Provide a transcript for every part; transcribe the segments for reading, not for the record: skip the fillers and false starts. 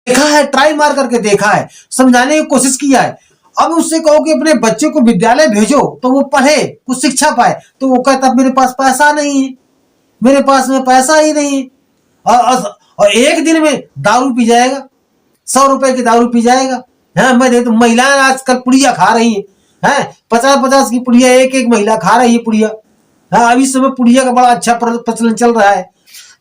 देखा है, ट्राई मार करके देखा है, समझाने की कोशिश किया है। अब उससे कहो कि अपने बच्चे को विद्यालय भेजो तो वो पढ़े, कुछ शिक्षा पाए, तो वो कहता मेरे पास पैसा नहीं है, मेरे पास में पैसा ही नहीं है। और एक दिन में दारू पी जाएगा, 100 रुपए की दारू पी जाएगा। है मैं देखता हूँ महिलाएं आजकल पुड़िया खा रही है 50-50 की पुड़िया एक एक महिला खा रही है पुड़िया। हाँ, अभी समय पुड़िया का बड़ा अच्छा प्रचलन चल रहा है।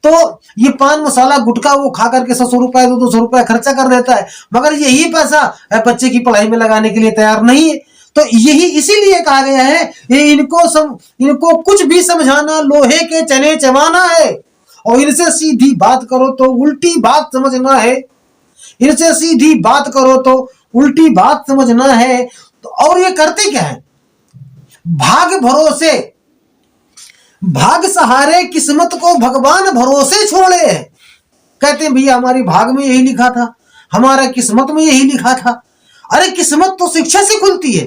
तो ये पान मसाला गुटखा वो खा करके 100 रुपए 200 रुपए खर्चा कर देता है, मगर यही पैसा बच्चे की पढ़ाई में लगाने के लिए तैयार नहीं है। तो यही इसीलिए कहा गया है ये इनको कुछ भी समझाना लोहे के चने चबाना है, और इनसे सीधी बात करो तो उल्टी बात समझना है, इनसे सीधी बात करो तो उल्टी बात समझना है। तो और ये करते क्या है, भाग भरोसे, भाग सहारे किस्मत को भगवान भरोसे छोड़े। कहते हैं भैया हमारी भाग में यही लिखा था, हमारा किस्मत में यही लिखा था। अरे किस्मत तो शिक्षा से खुलती है,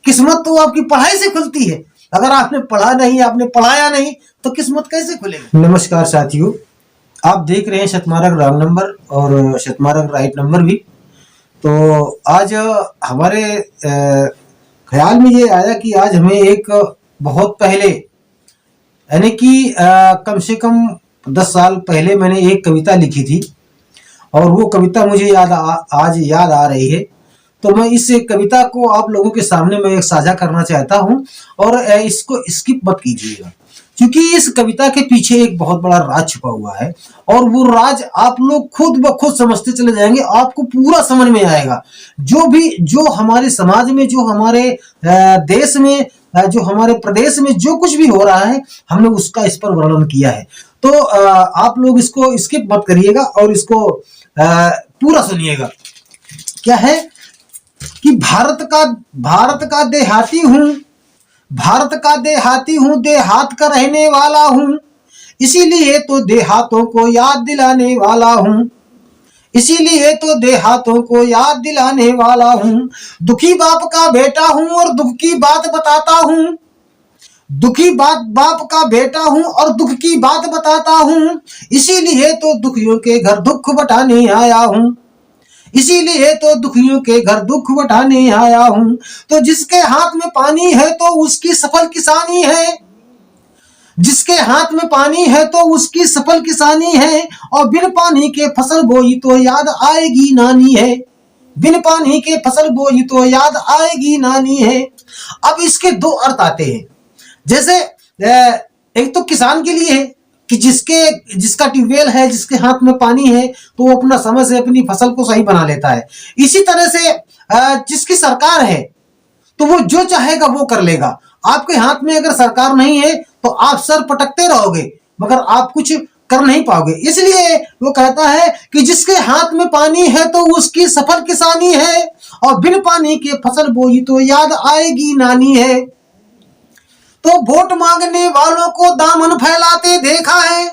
किस्मत तो आपकी पढ़ाई से खुलती है। अगर आपने पढ़ा नहीं, आपने पढ़ाया नहीं, तो किस्मत कैसे खुलेगी। नमस्कार साथियों, आप देख रहे हैं शतमारक रॉन्ग नंबर और शतमारक राइट नंबर भी। तो आज हमारे ख्याल में ये आया कि आज हमें एक बहुत पहले, यानी कि कम से कम 10 साल पहले मैंने एक कविता लिखी थी, और वो कविता मुझे आज याद आ रही है। तो मैं इस कविता को आप लोगों के सामने मैं एक साझा करना चाहता हूं, और इसको स्किप मत कीजिएगा, क्योंकि इस कविता के पीछे एक बहुत बड़ा राज छुपा हुआ है, और वो राज आप लोग खुद ब खुद समझते चले जाएंगे, आपको पूरा समझ में आएगा। जो हमारे समाज में, जो हमारे देश में, जो हमारे प्रदेश में जो कुछ भी हो रहा है, हमने उसका इस पर वर्णन किया है। तो आप लोग इसको स्किप मत करिएगा और इसको पूरा सुनिएगा। क्या है कि भारत का देहाती हूं, भारत का देहाती हूं, देहात का रहने वाला हूं, इसीलिए तो देहातों को याद दिलाने वाला हूं, इसीलिए तो देहातों को याद दिलाने वाला हूं। दुखी बाप का बेटा हूं और दुख की बात बताता हूं, दुखी बाप का बेटा हूं और दुख की बात बताता हूं, इसीलिए तो दुखियों के घर दुख बटाने आया हूं, इसीलिए तो दुखियों के घर दुख बटाने आया हूं। तो जिसके हाथ में पानी है तो उसकी सफल किसानी है, जिसके हाथ में पानी है तो उसकी सफल किसानी है, और बिन पानी के फसल बोई तो याद आएगी नानी है, बिन पानी के फसल बोई तो याद आएगी नानी है। अब इसके दो अर्थ आते हैं। जैसे एक तो किसान के लिए है कि जिसका ट्यूबवेल है, जिसके हाथ में पानी है, तो वो अपना समय से अपनी फसल को सही बना लेता है। इसी तरह से जिसकी सरकार है तो वो जो चाहेगा वो कर लेगा। आपके हाथ में अगर सरकार नहीं है तो आप सर पटकते रहोगे, मगर आप कुछ कर नहीं पाओगे। इसलिए वो कहता है कि जिसके हाथ में पानी है तो उसकी सफल किसानी है, और बिन पानी के फसल बोई तो याद आएगी नानी है। तो वोट मांगने वालों को दामन फैलाते देखा है,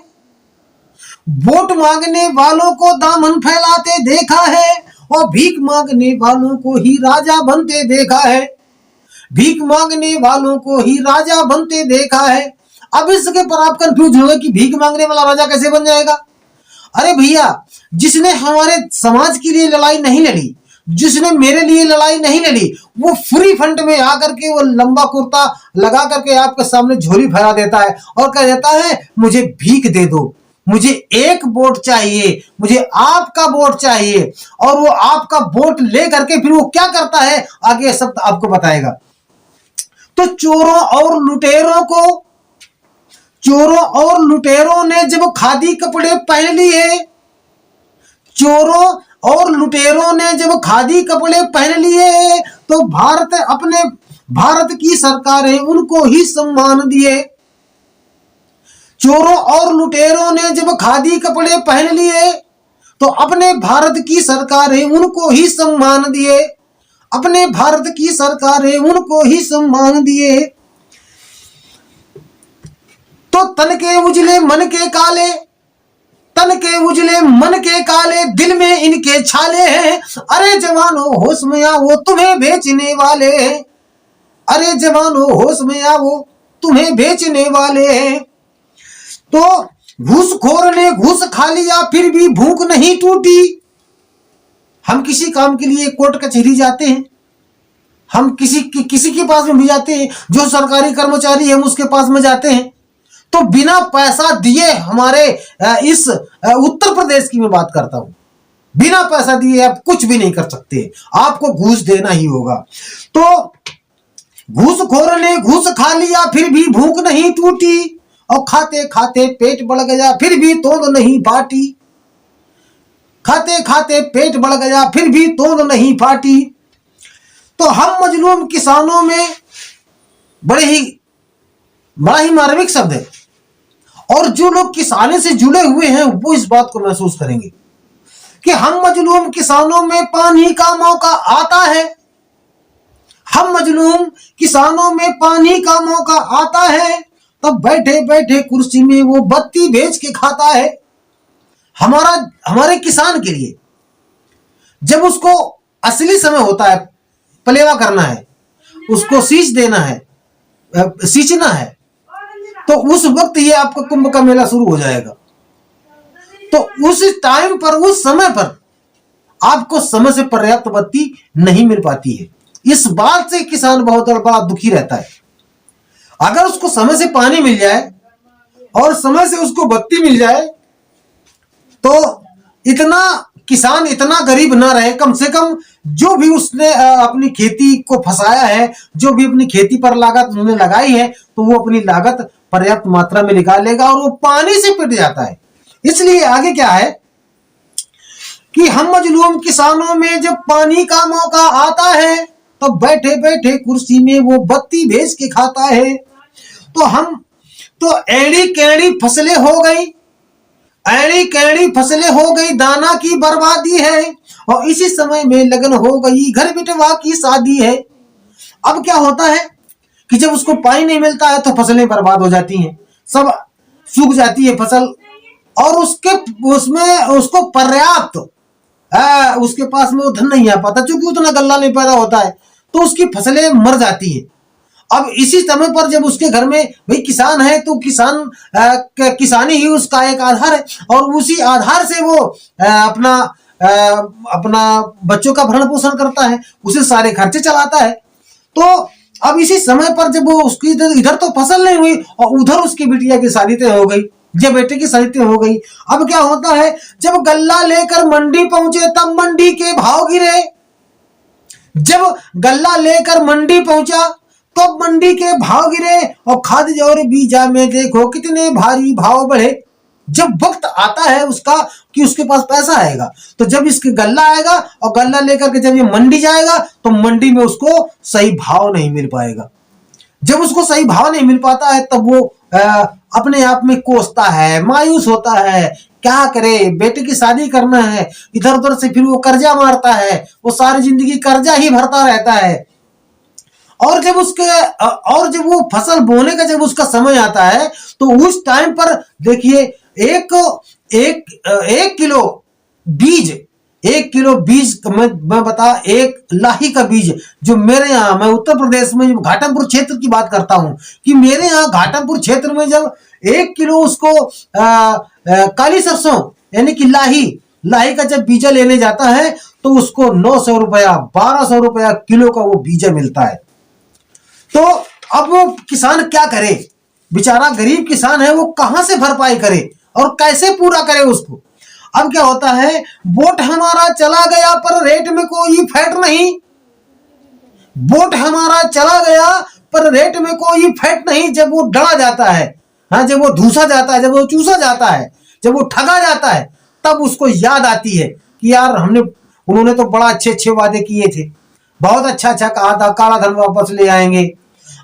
वोट मांगने वालों को दामन फैलाते देखा है, और भीख मांगने वालों को ही राजा बनते देखा है, भीख मांगने वालों को ही राजा बनते देखा है। अब इसके पर आप कंफ्यूज होंगे कि भीख मांगने वाला राजा कैसे बन जाएगा। अरे भैया, जिसने हमारे समाज के लिए लड़ाई नहीं लड़ी, जिसने मेरे लिए लड़ाई नहीं लड़ी, वो फ्री फंड में आकर के वो लंबा कुर्ता लगा करके आपके सामने झोली फैला देता है और कह देता है मुझे भीख दे दो, मुझे एक वोट चाहिए, मुझे आपका वोट चाहिए। और वो आपका वोट ले करके फिर वो क्या करता है आगे सब आपको बताएगा। तो चोरों और लुटेरों ने जब खादी कपड़े पहन लिए, चोरों और लुटेरों ने जब खादी कपड़े पहन लिए, तो भारत की सरकारें उनको ही सम्मान दिए। चोरों और लुटेरों ने जब खादी कपड़े पहन लिए, तो अपने भारत की सरकारें उनको ही सम्मान दिए, अपने भारत की सरकारें उनको ही सम्मान दिए। तो तन के उजले मन के काले, तन के उजले मन के काले, दिल में इनके छाले हैं। अरे जवानों होश में आओ तुम्हें बेचने वाले हैं, अरे जवानों होश में आओ तुम्हें बेचने वाले हैं। तो घूसखोर ने घूस खा लिया फिर भी भूख नहीं टूटी, किसी काम के लिए कोर्ट कचहरी जाते हैं, हम किसी के पास में भी जाते हैं, जो सरकारी कर्मचारी है हम उसके पास में जाते हैं, तो बिना पैसा दिए हमारे इस उत्तर प्रदेश की मैं बात करता हूं, बिना पैसा दिए आप कुछ भी नहीं कर सकते, आपको घूस देना ही होगा। तो घूसखोर ने घूस खा लिया फिर भी भूख नहीं टूटी, और खाते खाते पेट बढ़ गया फिर भी तोंद नहीं फाटी, खाते खाते पेट बढ़ गया फिर भी तोंद नहीं फाटी। तो हम मजलूम किसानों में बड़ा ही मार्मिक शब्द है, और जो लोग किसानी से जुड़े हुए हैं वो इस बात को महसूस करेंगे कि हम मजलूम किसानों में पानी का मौका आता है, हम मजलूम किसानों में पानी का मौका आता है, तब बैठे बैठे कुर्सी में वो बत्ती बेच के खाता है। हमारे किसान के लिए जब उसको असली समय होता है, पलेवा करना है, उसको सींच देना है, सींचना है, तो उस वक्त ये आपका कुंभ का मेला शुरू हो जाएगा। तो उस टाइम पर, उस समय पर आपको समय से पर्याप्त बत्ती नहीं मिल पाती है। इस बात से किसान बहुत बड़ा दुखी रहता है। अगर उसको समय से पानी मिल जाए और समय से उसको बत्ती मिल जाए तो इतना किसान इतना गरीब ना रहे, कम से कम जो भी उसने अपनी खेती को फंसाया है, जो भी अपनी खेती पर लागत उन्होंने लगाई है, तो वो अपनी लागत पर्याप्त मात्रा में निकालेगा और वो पानी से पिट जाता है। इसलिए आगे क्या है कि हम मजलूम किसानों में जब पानी का मौका आता है तो बैठे बैठे कुर्सी में वो बत्ती भेज के खाता है। तो एड़ी कैड़ी फसलें हो गई, एड़ी कैड़ी फसलें हो गई, दाना की बर्बादी है, और इसी समय में लगन हो गई घर बिटवा की शादी है। अब क्या होता है कि जब उसको पानी नहीं मिलता है तो फसलें बर्बाद हो जाती हैं, सब सूख जाती है फसल, और उसको पर्याप्त उसके पास में वो धन नहीं आ पाता, क्योंकि उतना गल्ला नहीं पैदा होता है, तो उसकी फसलें मर जाती हैं। अब इसी समय पर जब उसके घर में भाई किसान है तो किसानी ही उसका एक आधार है, और उसी आधार से वो अपना बच्चों का भरण पोषण करता है, उसे सारे खर्चे चलाता है। तो अब इसी समय पर जब वो उसकी इधर तो फसल नहीं हुई और उधर उसकी बिटिया की शादी तय हो गई, जब बेटे की शादी तय हो गई, अब क्या होता है जब गल्ला लेकर मंडी पहुंचे तब मंडी के भाव गिरे, जब गल्ला लेकर मंडी पहुंचा तो मंडी के भाव गिरे, और खाद और बीजा में देखो कितने भारी भाव बढ़े। जब वक्त आता है उसका कि उसके पास पैसा आएगा, तो जब इसके गल्ला आएगा और गल्ला लेकर के जब ये मंडी जाएगा तो मंडी में उसको सही भाव नहीं मिल पाएगा। जब उसको सही भाव नहीं मिल पाता है तब वो अपने आप में कोसता है, मायूस होता है, क्या करे, बेटे की शादी करना है, इधर उधर से फिर वो कर्जा मारता है, वो सारी जिंदगी कर्जा ही भरता रहता है। और जब वो फसल बोने का जब उसका समय आता है तो उस टाइम पर देखिए एक किलो बीज मैं बता, एक लाही का बीज जो मेरे यहाँ, मैं उत्तर प्रदेश में घाटमपुर क्षेत्र की बात करता हूं कि मेरे यहाँ घाटमपुर क्षेत्र में जब 1 किलो उसको काली सरसों यानी कि लाही का जब बीजा लेने जाता है तो उसको 900 रुपया 1200 रुपया किलो का वो बीजा मिलता है। तो अब वो किसान क्या करे, बेचारा गरीब किसान है, वो कहां से भरपाई करे और कैसे पूरा करे उसको। अब क्या होता है, बोट हमारा चला गया पर रेट में कोई फैट नहीं, बोट हमारा चला गया पर रेट में कोई फैट नहीं। जब वो डरा जाता है, हाँ, जब वो धूसा जाता है, जब वो चूसा जाता है, जब वो ठगा जाता है, तब उसको याद आती है कि यार उन्होंने तो बड़ा अच्छे वादे किए थे, बहुत अच्छा कहा था, काला धन वापस ले आएंगे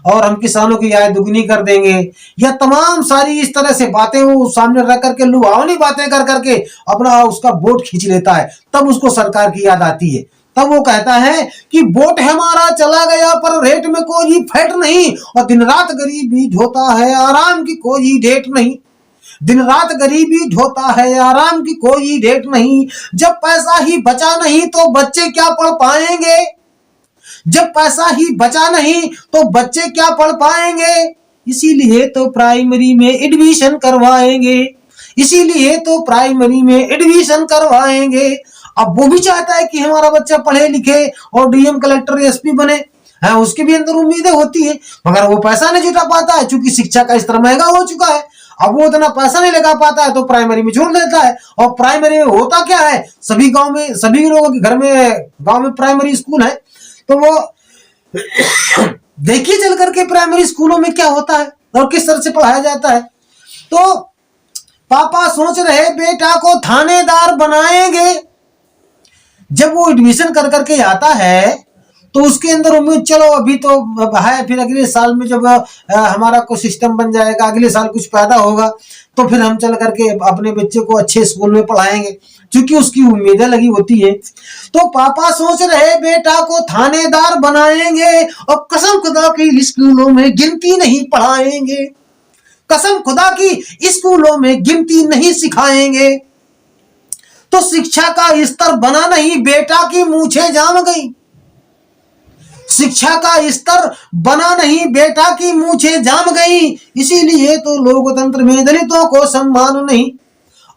और हम किसानों की आय दुगनी कर देंगे, या तमाम सारी इस तरह से बातें वो सामने रख करके लुभावनी बातें कर करके अपना उसका वोट खींच लेता है। तब उसको सरकार की याद आती है, तब वो कहता है कि वोट हमारा चला गया पर रेट में कोई फैट नहीं, और दिन रात गरीबी ढोता है आराम की कोई डेट नहीं, दिन रात गरीबी ढोता है आराम की कोई डेट नहीं। जब पैसा ही बचा नहीं तो बच्चे क्या पढ़ पाएंगे, जब पैसा ही बचा नहीं तो बच्चे क्या पढ़ पाएंगे। इसीलिए तो प्राइमरी में एडमिशन करवाएंगे, इसीलिए तो प्राइमरी में एडमिशन करवाएंगे। अब वो भी चाहता है कि हमारा बच्चा पढ़े लिखे और डीएम कलेक्टर एसपी बने, है उसकी भी अंदर उम्मीदें होती है, मगर वो पैसा नहीं जुटा पाता है क्योंकि शिक्षा का स्तर महंगा हो चुका है। अब वो इतना पैसा नहीं लगा पाता है तो प्राइमरी में छोड़ देता है। और प्राइमरी में होता क्या है, सभी गांव में, सभी लोगों के घर में, गांव में प्राइमरी स्कूल है, तो वो देखिए चल करके प्राइमरी स्कूलों में क्या होता है और किस तरह से पढ़ाया जाता है। तो पापा सोच रहे बेटा को थानेदार बनाएंगे। जब वो एडमिशन कर करके आता है तो उसके अंदर उम्मीद, चलो अभी तो है, फिर अगले साल में जब हमारा कोई सिस्टम बन जाएगा, अगले साल कुछ पैदा होगा तो फिर हम चल करके अपने बच्चे को अच्छे स्कूल में पढ़ाएंगे, क्योंकि उसकी उम्मीदें लगी होती है। तो पापा सोच रहे बेटा को थानेदार बनाएंगे और कसम खुदा की स्कूलों में गिनती नहीं पढ़ाएंगे, कसम खुदा की स्कूलों में गिनती नहीं सिखाएंगे। तो शिक्षा का स्तर बना नहीं, बेटा की मूछें जाम गई। शिक्षा का स्तर बना नहीं, बेटा की मूछें जाम गई, इसीलिए तो लोकतंत्र में दलितों को सम्मान नहीं।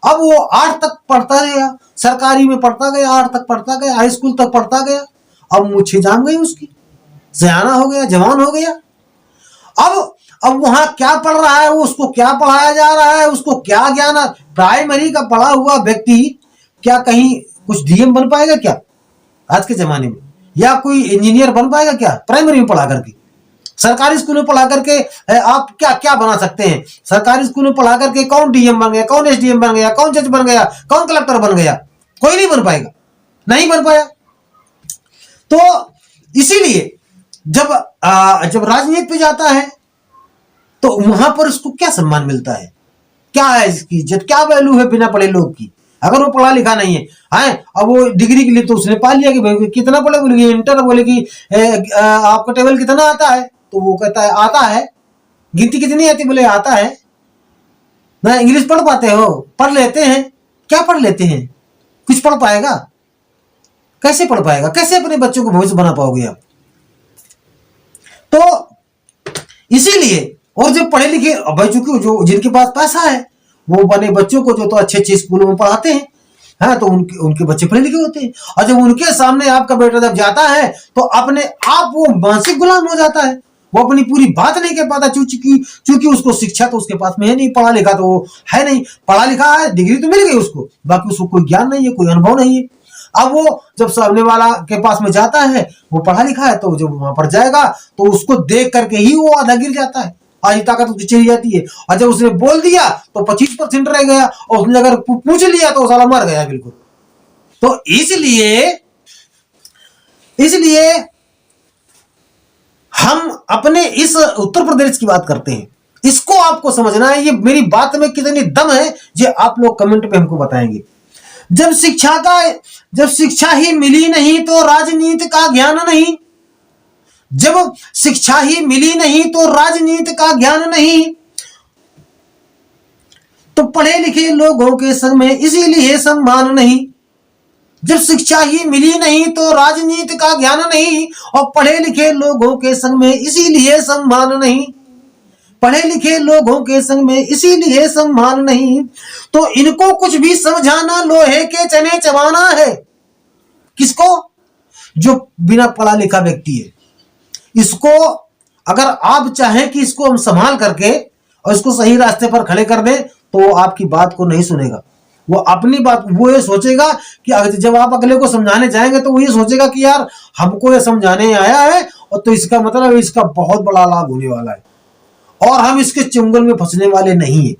अब वो 8 तक पढ़ता गया, सरकारी में पढ़ता गया, 8 तक पढ़ता गया, हाई स्कूल तक पढ़ता गया, अब मूछें जाम गई उसकी, सयाना हो गया, जवान हो गया। अब वहां क्या पढ़ रहा है, उसको क्या पढ़ाया जा रहा है, उसको क्या ज्ञान। प्राइमरी का पढ़ा हुआ व्यक्ति क्या कहीं कुछ डीएम बन पाएगा क्या आज के जमाने में, या कोई इंजीनियर बन पाएगा क्या प्राइमरी में पढ़ा करके? सरकारी स्कूल में पढ़ा करके आप क्या क्या बना सकते हैं? सरकारी स्कूल में पढ़ा करके कौन डीएम बन गया, कौन एसडीएम बन गया, कौन जज बन गया, कौन कलेक्टर बन गया? कोई नहीं बन पाएगा, नहीं बन पाया। तो इसीलिए जब राजनीति पे जाता है तो वहां पर उसको क्या सम्मान मिलता है, क्या है इसकी इज्जत, क्या वैल्यू है बिना पढ़े लोग की? अगर वो पढ़ा लिखा नहीं है, अब वो डिग्री के लिए तो उसने पा लिया कि भाई कितना पढ़े, बोलेगी इंटर, बोले कि आपका टेबल कितना आता है, तो वो कहता है आता है। गिनती कितनी आती, बोले आता है ना। इंग्लिश पढ़ पाते हो, पढ़ लेते हैं, क्या पढ़ लेते हैं, कुछ पढ़ पाएगा? कैसे पढ़ पाएगा? कैसे अपने बच्चों को भविष्य बना पाओगे आप? तो इसीलिए, और जब पढ़े लिखे भाई, चूंकि जो जिनके पास पैसा है वो बने बच्चों को जो तो अच्छे अच्छे स्कूलों में पढ़ाते हैं, हाँ, तो उनके बच्चे पढ़े लिखे होते हैं। और जब उनके सामने आपका बेटा जब जाता है तो अपने आप वो मानसिक गुलाम हो जाता है, वो अपनी पूरी बात नहीं कह पाता, क्योंकि उसको शिक्षा तो उसके पास में है नहीं, पढ़ा लिखा तो वो है नहीं। पढ़ा लिखा है, डिग्री तो मिल गई उसको, बाकी उसको कोई ज्ञान नहीं है, कोई अनुभव नहीं है। अब वो जब सामने वाला के पास में जाता है, वो पढ़ा लिखा है, तो जब वहां पर जाएगा तो उसको देख करके ही वो आधा गिर जाता है, आधी ताकत उसकी चली जाती है। और जब उसने बोल दिया तो 25% रह गया, और उसने अगर पूछ लिया तो साला मर गया बिल्कुल। तो इसलिए हम अपने इस उत्तर प्रदेश की बात करते हैं, इसको आपको समझना है। ये मेरी बात में कितनी दम है ये आप लोग कमेंट पे हमको बताएंगे। जब शिक्षा ही मिली नहीं तो राजनीति का ज्ञान नहीं, जब शिक्षा ही मिली नहीं तो राजनीति का ज्ञान नहीं, तो पढ़े लिखे लोगों के संग में इसीलिए सम्मान नहीं। जब शिक्षा ही मिली नहीं तो राजनीति का ज्ञान नहीं, और पढ़े लिखे लोगों के संग में इसीलिए सम्मान नहीं, पढ़े लिखे लोगों के संग में इसीलिए सम्मान नहीं। तो इनको कुछ भी समझाना लोहे के चने चबाना है। किसको? जो बिना पढ़ा लिखा व्यक्ति है। इसको अगर आप चाहें कि इसको हम संभाल करके और इसको सही रास्ते पर खड़े कर दें तो वो आपकी बात को नहीं सुनेगा। वो अपनी बात, वो ये सोचेगा कि जब आप अगले को समझाने जाएंगे तो वो ये सोचेगा कि यार हमको ये समझाने आया है, और तो इसका मतलब इसका बहुत बड़ा लाभ होने वाला है और हम इसके चुंगल में फंसने वाले नहीं है।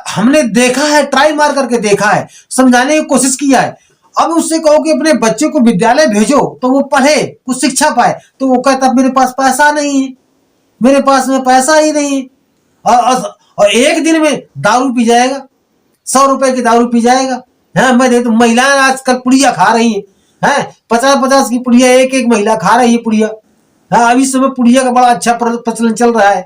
हमने देखा है, ट्राई मार करके देखा है, समझाने की कोशिश किया है। अब उससे कहो कि अपने बच्चे को विद्यालय भेजो तो वो पढ़े, कुछ शिक्षा पाए, तो वो कहता मेरे पास पैसा नहीं है, मेरे पास में पैसा ही नहीं है। और एक दिन में दारू पी जाएगा, 100 रुपए की दारू पी जाएगा। मैं देखता हूं महिलाएं आजकल पुड़िया खा रही हैं, 50-50 की पुड़िया एक एक महिला खा रही है पुड़िया। अभी इस समय पुड़िया का बड़ा अच्छा प्रचलन चल रहा है।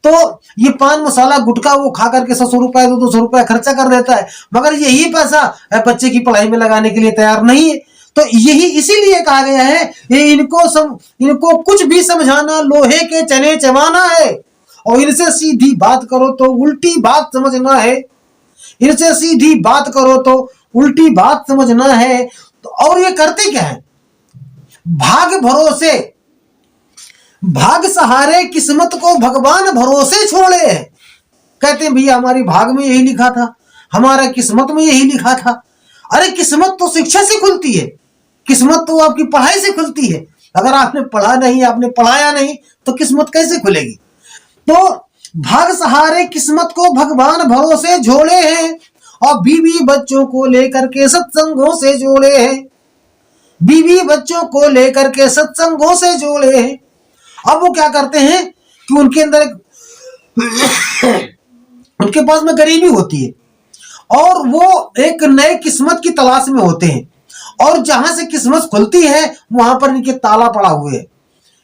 तो ये पान मसाला गुटखा वो खा करके 100 रुपए 200 रुपए खर्चा कर देता है, मगर यही पैसा बच्चे की पढ़ाई में लगाने के लिए तैयार नहीं है। तो यही इसीलिए कहा गया है इनको कुछ भी समझाना लोहे के चने चबाना है, और इनसे सीधी बात करो तो उल्टी बात समझना है, इनसे सीधी बात करो तो उल्टी बात समझना है। तो और ये करते क्या है, भाग भरोसे, भाग सहारे किस्मत को भगवान भरोसे छोड़े हैं। कहते हैं भैया हमारी भाग में यही लिखा था, हमारा किस्मत में यही लिखा था। अरे किस्मत तो शिक्षा से खुलती है, किस्मत तो आपकी पढ़ाई से खुलती है। अगर आपने पढ़ा नहीं, आपने पढ़ाया नहीं, तो किस्मत कैसे खुलेगी। तो भाग सहारे किस्मत को भगवान भरोसे झोले हैं, और बीवी बच्चों को लेकर के सत्संगों से जोड़े हैं, बीवी बच्चों को लेकर के सत्संगों से जोड़े हैं। अब वो क्या करते हैं कि उनके अंदर उनके पास में गरीबी होती है, और वो एक नए किस्मत की तलाश में होते हैं, और जहां से किस्मत खुलती है वहां पर इनके ताला पड़ा हुए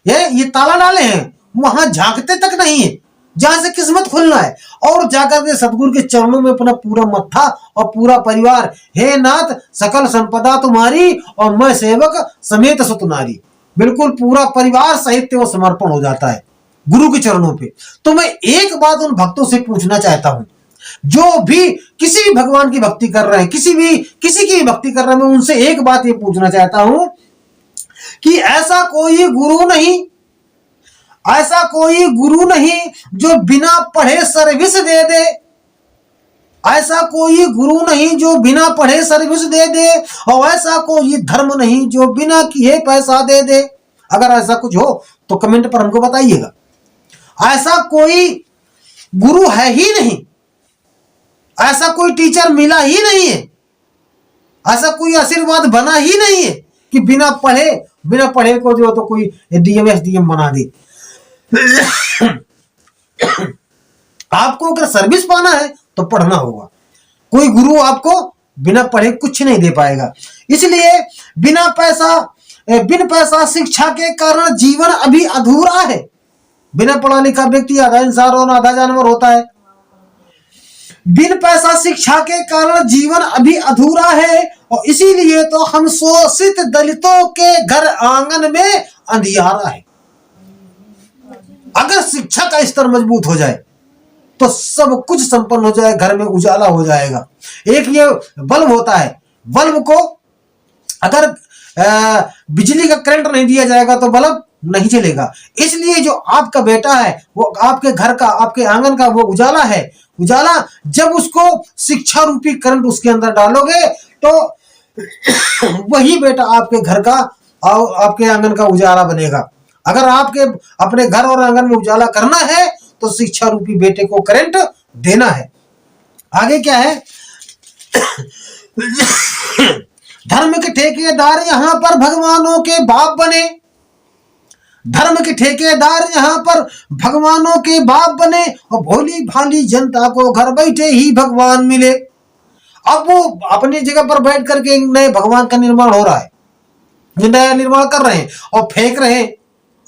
है, ये ताला डाले हैं, वहां झांकते तक नहीं है जहां से किस्मत खुलना है। और जाकर के सतगुरु के चरणों में अपना पूरा मत्था और पूरा परिवार, हे नाथ सकल संपदा तुम्हारी और मैं सेवक समेत सुत नारी, बिल्कुल पूरा परिवार सहित वो समर्पण हो जाता है गुरु के चरणों पे। तो मैं एक बात उन भक्तों से पूछना चाहता हूं, जो भी किसी भी भगवान की भक्ति कर रहे हैं, किसी की भी भक्ति कर रहे हैं, मैं उनसे एक बात ये पूछना चाहता हूं कि ऐसा कोई गुरु नहीं, ऐसा कोई गुरु नहीं जो बिना पढ़े सर्विस दे दे, ऐसा कोई गुरु नहीं जो बिना पढ़े सर्विस दे दे, और ऐसा कोई धर्म नहीं जो बिना किए पैसा दे दे। अगर ऐसा कुछ हो तो कमेंट पर हमको बताइएगा। ऐसा कोई गुरु है ही नहीं, ऐसा कोई टीचर मिला ही नहीं है, ऐसा कोई आशीर्वाद बना ही नहीं है कि बिना पढ़े को जो तो कोई डीएम एसडीएम बना दे। आपको अगर सर्विस पाना है तो पढ़ना होगा, कोई गुरु आपको बिना पढ़े कुछ नहीं दे पाएगा। इसलिए बिन पैसा शिक्षा के कारण जीवन अभी अधूरा है। बिना पढ़ा लिखा व्यक्ति आधा इंसान और आधा जानवर होता है। बिन पैसा शिक्षा के कारण जीवन अभी अधूरा है, और इसीलिए तो हम शोषित दलितों के घर आंगन में अंधियारा है। अगर शिक्षा का स्तर मजबूत हो जाए तो सब कुछ संपन्न हो जाए, घर में उजाला हो जाएगा। एक ये बल्ब होता है, बल्ब को अगर बिजली का करंट नहीं दिया जाएगा तो बल्ब नहीं चलेगा। इसलिए जो आपका बेटा है वो आपके घर का, आपके आंगन का वो उजाला है। उजाला जब उसको शिक्षा रूपी करंट उसके अंदर डालोगे तो वही बेटा आपके घर का और आपके आंगन का उजाला बनेगा। अगर आपके अपने घर और आंगन में उजाला करना है तो शिक्षा रूपी बेटे को करंट देना है। आगे क्या है, धर्म के ठेकेदार यहां पर भगवानों के बाप बने, धर्म के ठेकेदार यहाँ पर भगवानों के बाप बने, और भोली भाली जनता को घर बैठे ही भगवान मिले। अब वो अपनी जगह पर बैठ करके नए भगवान का निर्माण हो रहा है, नया निर्माण कर रहे हैं और फेंक रहे हैं।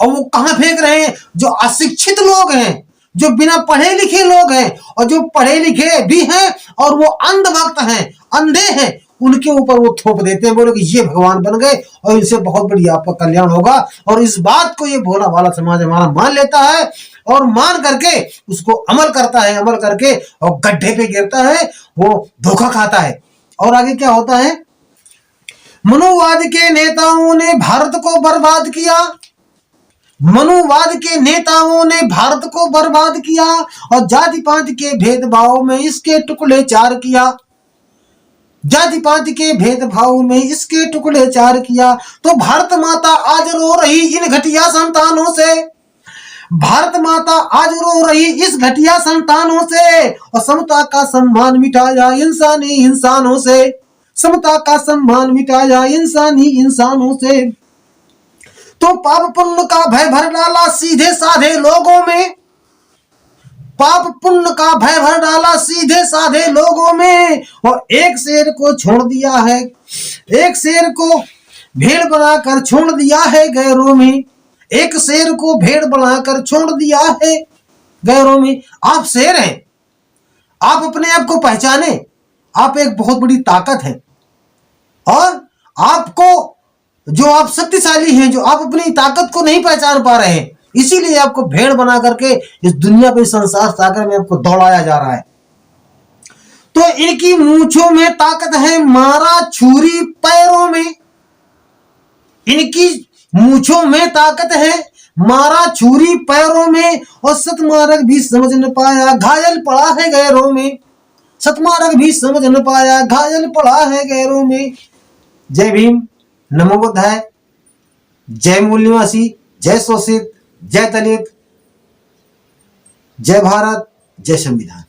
और वो कहां फेंक रहे हैं, जो अशिक्षित लोग हैं, जो बिना पढ़े लिखे लोग हैं, और जो पढ़े लिखे भी हैं और वो अंधभक्त हैं, अंधे हैं, उनके ऊपर वो थोप देते हैं, बोले कि ये भगवान बन गए और इनसे बहुत बड़ी आपका कल्याण होगा। और इस बात को ये भोला भाला समाज हमारा मान लेता है और मान करके उसको अमल करता है, अमल करके और गड्ढे पे गिरता है, वो धोखा खाता है। और आगे क्या होता है, मनुवाद के नेताओं ने भारत को बर्बाद किया, मनुवाद के नेताओं ने भारत को बर्बाद किया, और जाति पाति के भेदभाव में इसके टुकड़े चार किया, जाति पाति के भेदभाव में इसके टुकड़े चार किया। तो भारत माता आज रो रही इन घटिया संतानों से, भारत माता आज रो रही इस घटिया संतानों से, और समता का सम्मान मिटाया इंसानी इंसानों से, समता का सम्मान मिटाया इंसानी इंसानों से। तो पाप पुण्य का भय भर डाला सीधे साधे लोगों में, पाप पुण्य का भय भर डाला सीधे साधे लोगों में, और एक शेर को छोड़ दिया है, एक शेर को भेड़ बनाकर छोड़ दिया है गैरों में, एक शेर को भेड़ बनाकर छोड़ दिया है गैरों में। आप शेर हैं, आप अपने आप को पहचाने, आप एक बहुत बड़ी ताकत है, और आपको जो आप शक्तिशाली हैं, जो आप अपनी ताकत को नहीं पहचान पा रहे हैं, इसीलिए आपको भेड़ बना करके इस दुनिया पे, संसार सागर में आपको दौड़ाया जा रहा है। तो इनकी मूंछों में ताकत है, मारा छुरी पैरों में। इनकी मूंछों में ताकत है, मारा छुरी पैरों में। और सतमार्ग भी समझ न पाया, घायल पड़ा है गैरों में। सतमार्ग भी समझ न पाया, घायल पड़ा है गैरों में। जय भीम, नमो बुद्धाय, जय मूल निवासी, जय शोषित, जय दलित, जय भारत, जय संविधान।